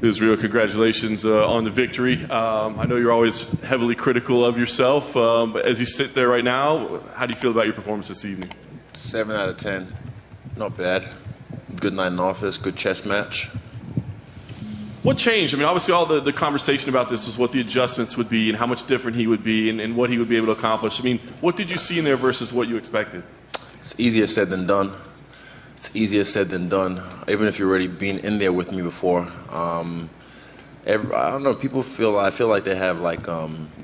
Israel, congratulations on the victory. I know you're always heavily critical of yourself, but as you sit there right now, how do you feel about your performance this evening? 7 out of 10. Not bad. Good night in office, good chess match. What changed? I mean, obviously all the conversation about this was what the adjustments would be and how much different he would be and what he would be able to accomplish. I mean, what did you see in there versus what you expected? It's easier said than done. It's easier said than done, even if you've already been in there with me before. I don't know, I feel like they have like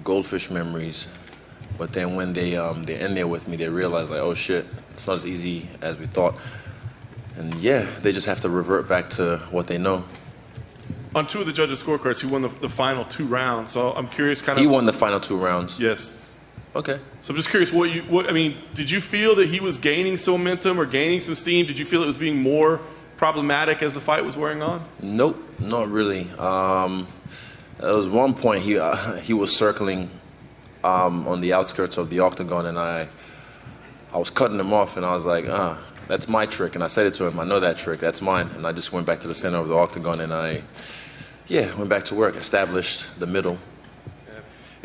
goldfish memories, but then when they're in there with me, they realize like, oh shit, it's not as easy as we thought. And yeah, they just have to revert back to what they know. On 2 of the judges' scorecards, he won the final 2 rounds, so I'm curious kind of... He won the final 2 rounds? Yes. Okay. So I'm just curious, I mean, did you feel that he was gaining some momentum or gaining some steam? Did you feel it was being more problematic as the fight was wearing on? Nope, not really. There was one point he was circling on the outskirts of the octagon, and I was cutting him off, and I was like, that's my trick. And I said it to him, I know that trick, that's mine. And I just went back to the center of the octagon, and I went back to work, established the middle.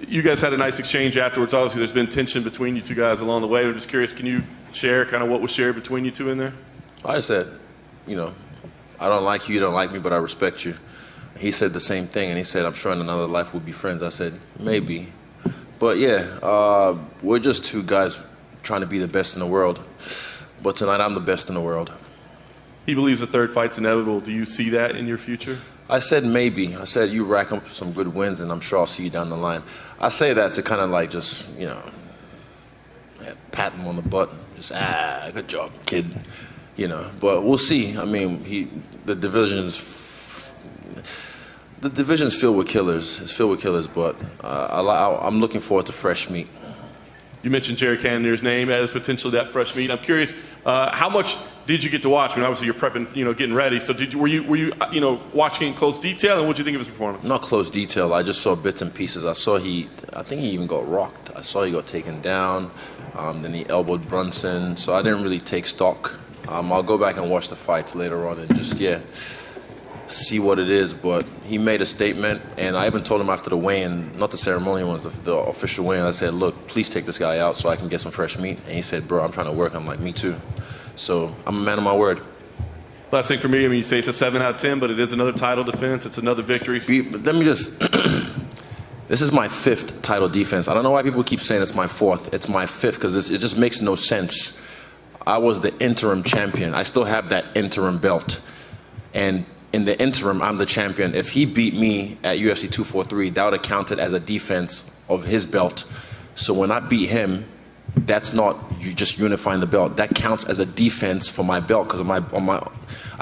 You guys had a nice exchange afterwards. Obviously, there's been tension between you two guys along the way. I'm just curious, can you share kind of what was shared between you two in there? I said, I don't like you don't like me, but I respect you. He said the same thing, and he said, I'm sure in another life we'll be friends. I said, maybe. But yeah, we're just 2 guys trying to be the best in the world. But tonight I'm the best in the world. He believes the 3rd fight's inevitable. Do you see that in your future? I said maybe. I said you rack up some good wins, and I'm sure I'll see you down the line. I say that to kind of like just, pat him on the butt. Just, good job, kid. But we'll see. I mean, the division's filled with killers. It's filled with killers, but I'm looking forward to fresh meat. You mentioned Jared Cannonier's name as potentially that fresh meat. I'm curious, how much did you get to watch? I mean, obviously you're prepping, getting ready. So were you watching in close detail, and what did you think of his performance? Not close detail. I just saw bits and pieces. I think he even got rocked. I saw he got taken down. Then he elbowed Brunson. So I didn't really take stock. I'll go back and watch the fights later on and just see what it is. But he made a statement, and I even told him after the weigh-in, not the ceremonial ones, the official weigh-in. I said, look, please take this guy out so I can get some fresh meat. And he said, bro, I'm trying to work. I'm like, me too. So I'm a man of my word. Last thing for me, I mean, you say it's a 7 out of 10, but it is another title defense. It's another victory. Let me just... This is my 5th title defense. I don't know why people keep saying it's my 4th. It's my 5th because it just makes no sense. I was the interim champion. I still have that interim belt. And in the interim, I'm the champion. If he beat me at UFC 243, that would have counted as a defense of his belt. So when I beat him, that's not you just unifying the belt. That counts as a defense for my belt because I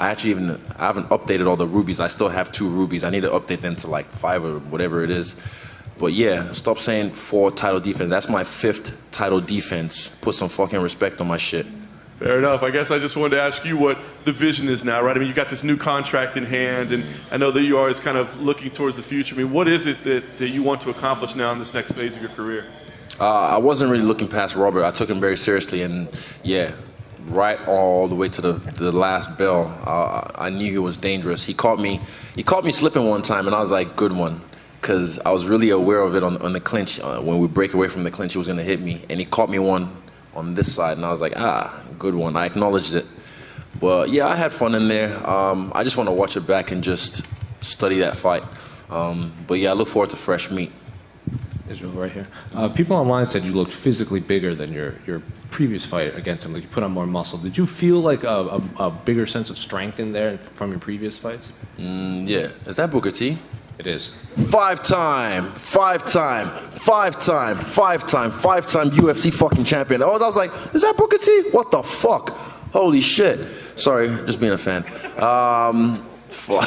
haven't updated all the rubies. I still have 2 rubies. I need to update them to like 5 or whatever it is. But yeah, stop saying 4 title defense. That's my 5th title defense. Put some fucking respect on my shit. Fair enough. I guess I just wanted to ask you what the vision is now, right? I mean, you got this new contract in hand, and I know that you are always kind of looking towards the future. I mean, what is it that you want to accomplish now in this next phase of your career? I wasn't really looking past Robert. I took him very seriously, and right all the way to the last bell, I knew he was dangerous. He caught me slipping one time, and I was like, good one, because I was really aware of it on the clinch. When we break away from the clinch, he was going to hit me, and he caught me one on this side, and I was like, good one. I acknowledged it. But yeah, I had fun in there. I just want to watch it back and just study that fight. But yeah, I look forward to fresh meat. Israel, right here. People online said you looked physically bigger than your previous fight against him. Like you put on more muscle. Did you feel like a bigger sense of strength in there from your previous fights? Yeah. Is that Booker T? It is. 5-time UFC fucking champion. I was like, is that Booker T? What the fuck? Holy shit. Sorry, just being a fan. No. What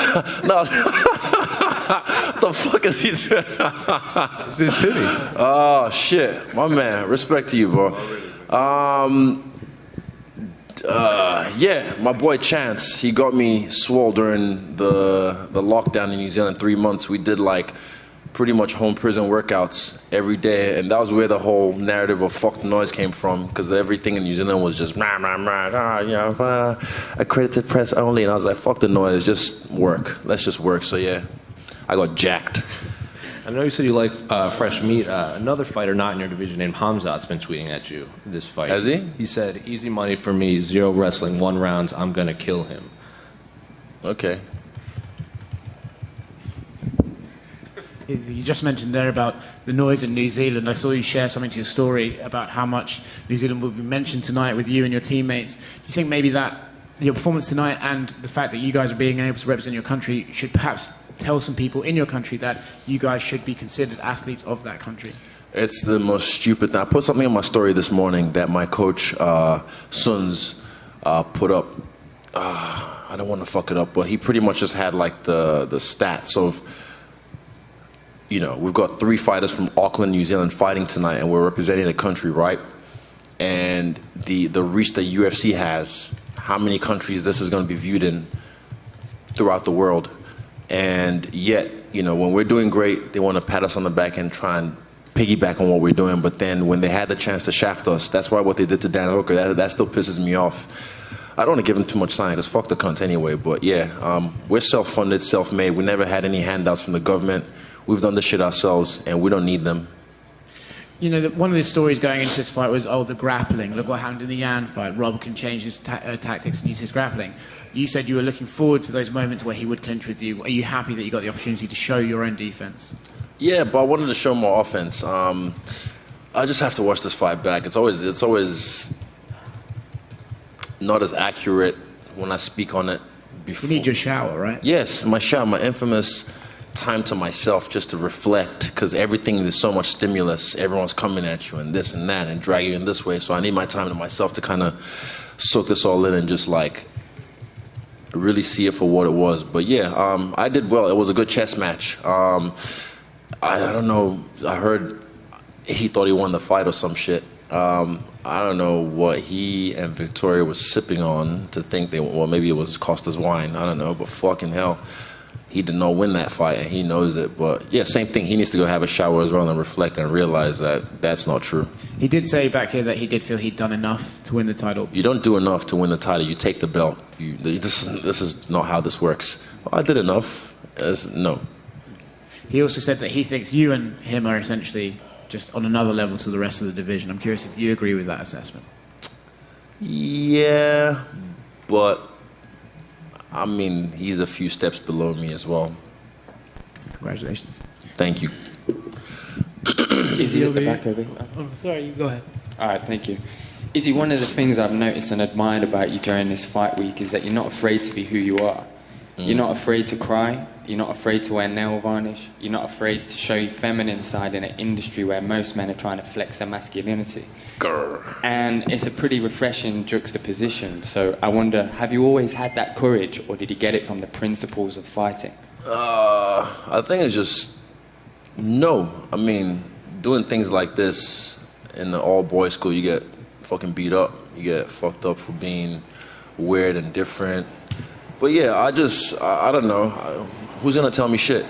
the fuck is he doing? It's his city. Oh, shit. My man. Respect to you, bro. Yeah, my boy Chance, he got me swole during the lockdown in New Zealand, 3 months. We did like pretty much home prison workouts every day, and that was where the whole narrative of fuck the noise came from, because everything in New Zealand was just accredited press only, and I was like, fuck the noise, just work, let's just work. So yeah, I got jacked. I know you said you like fresh meat. Another fighter not in your division named Khamzat's been tweeting at you this fight. Has he? He said, easy money for me, 0 wrestling, 1 rounds, I'm gonna kill him. Okay. You just mentioned there about the noise in New Zealand. I saw you share something to your story about how much New Zealand will be mentioned tonight with you and your teammates. Do you think maybe that your performance tonight and the fact that you guys are being able to represent your country should perhaps tell some people in your country that you guys should be considered athletes of that country? It's the most stupid thing. I put something in my story this morning that my coach, Suns, put up. I don't want to fuck it up, but he pretty much just had like the stats of, you know, we've got 3 fighters from Auckland, New Zealand fighting tonight, and we're representing the country, right? And the reach that UFC has, how many countries this is going to be viewed in throughout the world. And yet, you know, when we're doing great, they want to pat us on the back and try and piggyback on what we're doing. But then when they had the chance to shaft us, that's why what they did to Dan Hooker, that still pisses me off. I don't want to give him too much sign because fuck the cunt anyway. But yeah, we're self-funded, self-made. We never had any handouts from the government. We've done this shit ourselves, and we don't need them. You know, one of the stories going into this fight was, oh, the grappling. Look what happened in the Yan fight. Rob can change his tactics and use his grappling. You said you were looking forward to those moments where he would clinch with you. Are you happy that you got the opportunity to show your own defense? Yeah, but I wanted to show more offense. I just have to watch this fight back. It's always not as accurate when I speak on it before. You need your shower, right? Yes, my shower, my infamous time to myself just to reflect, because everything is so much stimulus. Everyone's coming at you and this and that and dragging you in this way. So I need my time to myself to kind of soak this all in and just like really see it for what it was. But yeah, I did well. It was a good chess match. I don't know. I heard he thought he won the fight or some shit. I don't know what he and Victoria was sipping on to think well, maybe it was Costa's wine. I don't know, but fucking hell. He did not win that fight, and he knows it. But yeah, same thing. He needs to go have a shower as well and reflect and realize that that's not true. He did say back here that he did feel he'd done enough to win the title. You don't do enough to win the title. You take the belt. This is not how this works. Well, I did enough. No. He also said that he thinks you and him are essentially just on another level to the rest of the division. I'm curious if you agree with that assessment. Yeah, but I mean, he's a few steps below me as well. Congratulations. Thank you. Izzy at the back over here. Oh, sorry, you go ahead. All right, thank you. Izzy, one of the things I've noticed and admired about you during this fight week is that you're not afraid to be who you are. You're not afraid to cry. You're not afraid to wear nail varnish. You're not afraid to show your feminine side in an industry where most men are trying to flex their masculinity. Grr. And it's a pretty refreshing juxtaposition. So I wonder, have you always had that courage, or did you get it from the principles of fighting? I think it's just no. I mean, doing things like this in the all-boys school, you get fucking beat up. You get fucked up for being weird and different. But yeah, I don't know. Who's gonna tell me shit?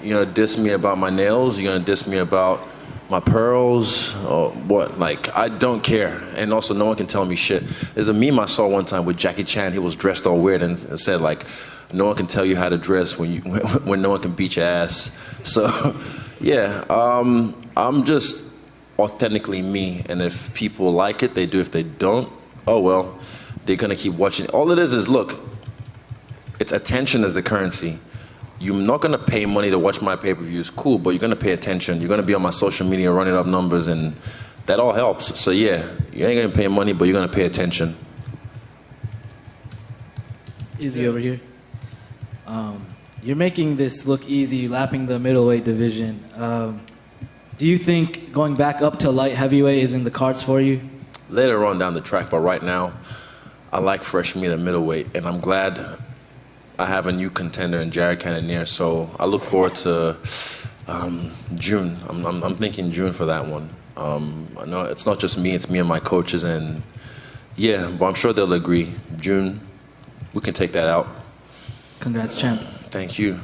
You're gonna diss me about my nails? You're gonna diss me about my pearls? Or what? Like, I don't care. And also, no one can tell me shit. There's a meme I saw one time with Jackie Chan. He was dressed all weird and said, like, no one can tell you how to dress when no one can beat your ass. So, yeah, I'm just authentically me. And if people like it, they do. If they don't, oh well, they're gonna keep watching. All it is, look, it's attention is the currency. You're not going to pay money to watch my pay-per-views. Cool, but you're going to pay attention. You're going to be on my social media running up numbers, and that all helps. So yeah, you ain't going to pay money, but you're going to pay attention. Izzy over here. You're making this look easy, lapping the middleweight division. Do you think going back up to light heavyweight is in the cards for you? Later on down the track, but right now, I like fresh meat at middleweight, and I'm glad I have a new contender in Jared Cannonier, so I look forward to June. I'm thinking June for that one. I know it's not just me, it's me and my coaches, and yeah, but I'm sure they'll agree. June, we can take that out. Congrats, champ. Thank you.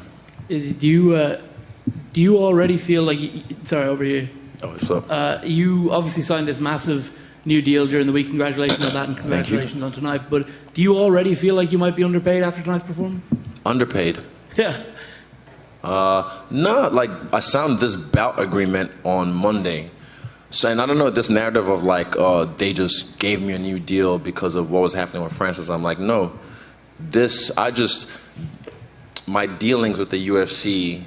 Do do you already feel like, sorry, over here. Oh, what's up? You obviously signed this massive new deal during the week. Congratulations on that, and congratulations on tonight. But do you already feel like you might be underpaid after tonight's performance? Underpaid? Yeah. No, like I signed this bout agreement on Monday. So, and I don't know this narrative of like, they just gave me a new deal because of what was happening with Francis. I'm like, no, my dealings with the UFC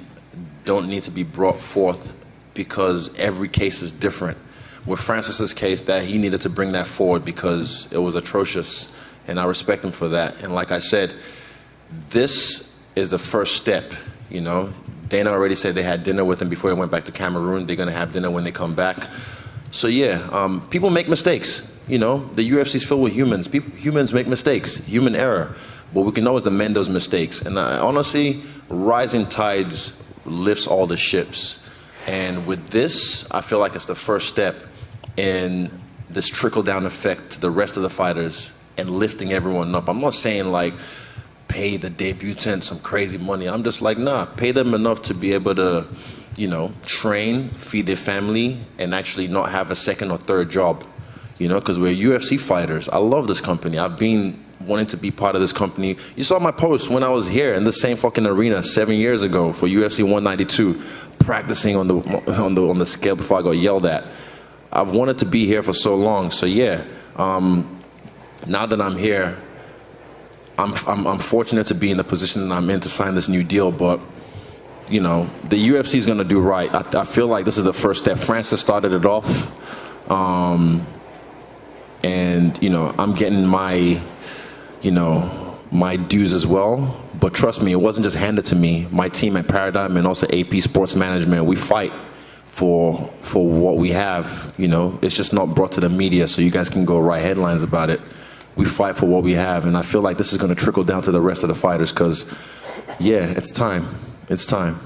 don't need to be brought forth because every case is different. With Francis's case, that he needed to bring that forward because it was atrocious, and I respect him for that. And like I said, this is the first step, you know. Dana already said they had dinner with him before he went back to Cameroon. They're going to have dinner when they come back. So yeah, people make mistakes. You know, the UFC is filled with humans. Humans make mistakes, human error. But we can always amend those mistakes. And honestly, rising tides lifts all the ships. And with this, I feel like it's the first step in this trickle-down effect to the rest of the fighters and lifting everyone up. I'm not saying like pay the debutant some crazy money. I'm just like, nah, pay them enough to be able to, you know, train, feed their family, and actually not have a second or third job. You know, because we're UFC fighters. I love this company. I've been wanting to be part of this company. You saw my post when I was here in the same fucking arena 7 years ago for UFC 192, practicing on the scale before I got yelled at. I've wanted to be here for so long. So yeah, now that I'm here, I'm fortunate to be in the position that I'm in to sign this new deal. But you know, the UFC is going to do right. I feel like this is the first step. Francis started it off, and you know, I'm getting my, you know, my dues as well. But trust me, it wasn't just handed to me. My team at Paradigm and also AP Sports Management, we fight for what we have. You know, it's just not brought to the media, so you guys can go write headlines about it. We fight for what we have, and I feel like this is going to trickle down to the rest of the fighters because, yeah, it's time. It's time.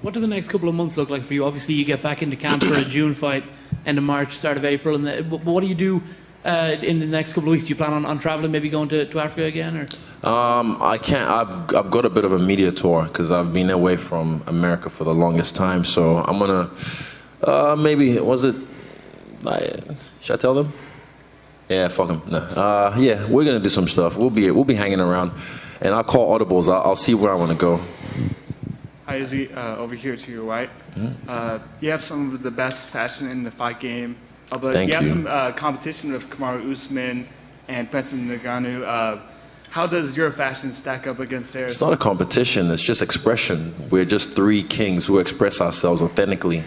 What do the next couple of months look like for you? Obviously, you get back into camp for a June fight, end of March, start of April. And what do you do in the next couple of weeks? Do you plan on traveling, maybe going to Africa again? Or? I can't. I've got a bit of a media tour because I've been away from America for the longest time. So I'm gonna maybe should I tell them? Yeah, fuck them. No. Yeah, we're gonna do some stuff. We'll be hanging around, and I'll call audibles. I'll see where I want to go. Hi, Izzy. Over here to your right. You have some of the best fashion in the fight game. But you have some competition with Kamaru Usman and Francis Ngannou. How does your fashion stack up against theirs? It's not a competition. It's just expression. We're just three kings who express ourselves authentically.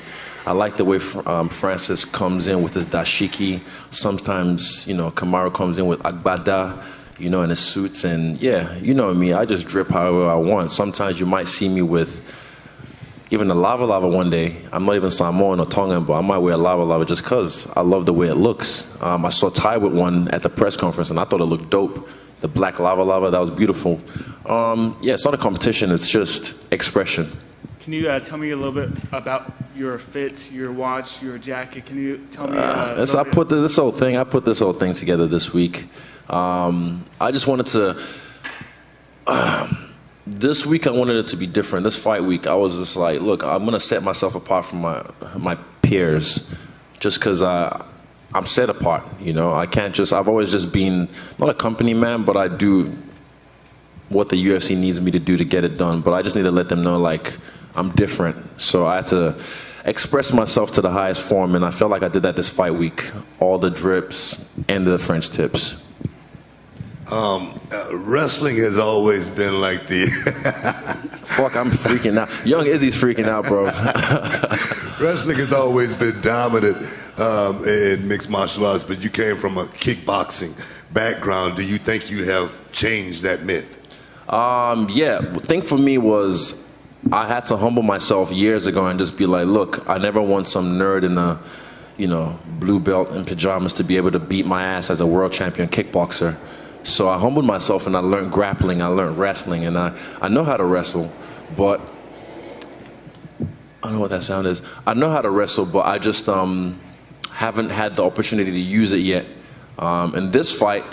I like the way Francis comes in with his dashiki. Sometimes, you know, Kamaru comes in with agbada, you know, in his suits. And yeah, you know me, I just drip however I want. Sometimes you might see me with even a lava one day. I'm not even Samoan or Tongan, but I might wear a lava just because I love the way it looks. I saw Ty with one at the press conference, and I thought it looked dope. The black lava, that was beautiful. Yeah, it's not a competition. It's just expression. Can you tell me a little bit about your fit, your watch, your jacket? Can you tell me? I put this whole thing together this week. I just wanted to. This week I wanted it to be different. This fight week, I was just like, look, I'm gonna set myself apart from my peers, just because I'm set apart. You know, I can't just. I've always just been not a company man, but I do what the UFC needs me to do to get it done. But I just need to let them know, like, I'm different. So I had to express myself to the highest form, and I felt like I did that this fight week. All the drips and the French tips. Wrestling has always been like the... Fuck, I'm freaking out. Young Izzy's freaking out, bro. Wrestling has always been dominant in mixed martial arts, but you came from a kickboxing background. Do you think you have changed that myth? Yeah, the thing for me was I had to humble myself years ago and just be like, look, I never want some nerd in a, you know, blue belt and pajamas to be able to beat my ass as a world champion kickboxer. So I humbled myself and I learned grappling, I learned wrestling, and I know how to wrestle, but I don't know what that sound is. I know how to wrestle, but I just haven't had the opportunity to use it yet. In this fight,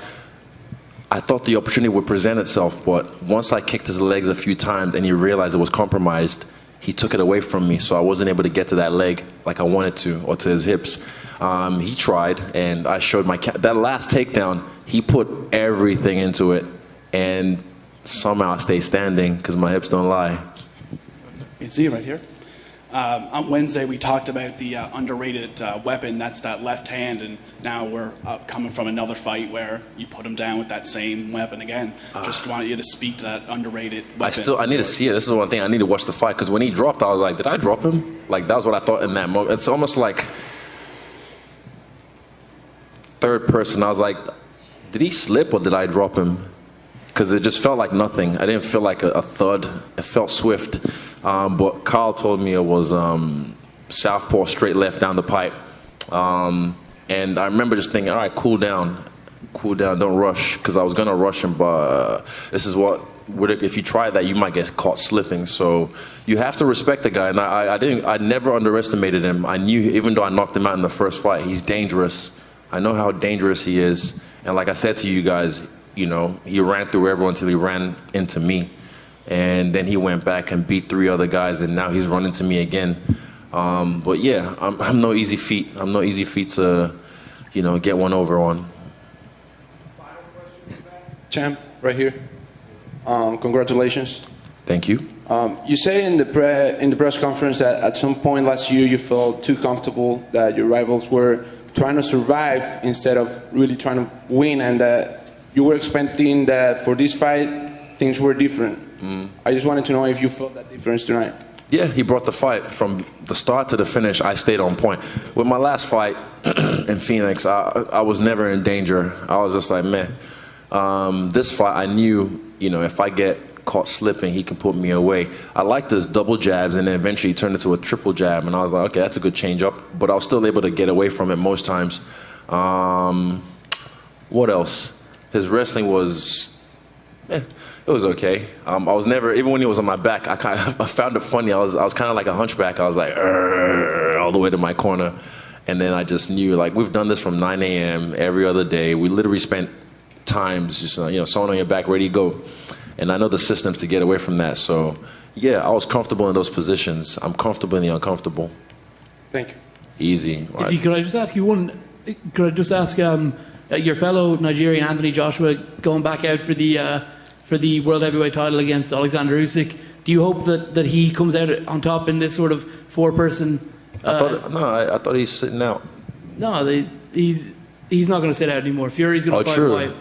I thought the opportunity would present itself, but once I kicked his legs a few times and he realized it was compromised, he took it away from me, so I wasn't able to get to that leg like I wanted to, or to his hips. He tried, and I showed that last takedown, he put everything into it, and somehow I stayed standing because my hips don't lie. It's Z right here. On Wednesday, we talked about the underrated weapon, that's that left hand, and now we're coming from another fight where you put him down with that same weapon again. Just wanted you to speak to that underrated weapon. I need to see it. This is one thing I need to watch the fight, because when he dropped, I was like, did I drop him? Like, that was what I thought in that moment. It's almost like third person. I was like, did he slip or did I drop him? Because it just felt like nothing. I didn't feel like a thud. It felt swift. But Carl told me it was southpaw, straight left down the pipe. And I remember just thinking, all right, cool down, don't rush, because I was going to rush him, but this is what, if you try that, you might get caught slipping. So you have to respect the guy, and I never underestimated him. I knew, even though I knocked him out in the first fight, he's dangerous. I know how dangerous he is. And like I said to you guys, you know, he ran through everyone until he ran into me. And then he went back and beat 3 other guys, and now he's running to me again. But yeah, I'm no easy feat. I'm no easy feat to, you know, get one over on. Champ, right here. Congratulations. Thank you. You say in the press conference that at some point last year you felt too comfortable, that your rivals were trying to survive instead of really trying to win, and that you were expecting that for this fight things were different. I just wanted to know if you felt that difference tonight. Yeah, he brought the fight from the start to the finish. I stayed on point. With my last fight in Phoenix, I was never in danger. I was just like, man. This fight, I knew, you know, if I get caught slipping, he can put me away. I liked his double jabs, and then eventually he turned into a triple jab, and I was like, okay, that's a good change up. But I was still able to get away from it most times. What else? His wrestling was, it was okay. I was never, even when he was on my back, I found it funny. I was kind of like a hunchback. I was like, all the way to my corner. And then I just knew, like, we've done this from 9 a.m. every other day. We literally spent times just, you know, someone on your back, ready to go. And I know the systems to get away from that. So, yeah, I was comfortable in those positions. I'm comfortable in the uncomfortable. Thank you. Easy. Right. Could I just ask you one? Could I just ask your fellow Nigerian Anthony Joshua going back out for the world heavyweight title against Alexander Usyk? Do you hope that he comes out on top in this sort of 4-person? I thought he's sitting out. No, he's not going to sit out anymore. Fury's going to fight White,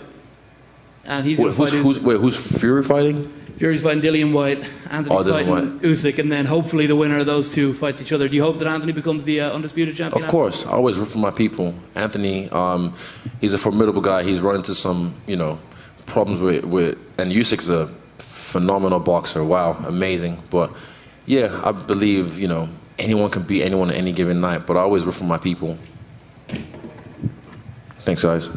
and he's going to fight Usyk. Who's Fury fighting? Fury's fighting Dillian White. Anthony's fighting Usyk, and then hopefully the winner of those two fights each other. Do you hope that Anthony becomes the undisputed champion? Of course. I always root for my people. Anthony, he's a formidable guy. He's run into some, you know, problems with and Usyk's a phenomenal boxer. Wow, amazing. But yeah, I believe, you know, anyone can beat anyone at any given night, but I always root for my people. Thanks, guys.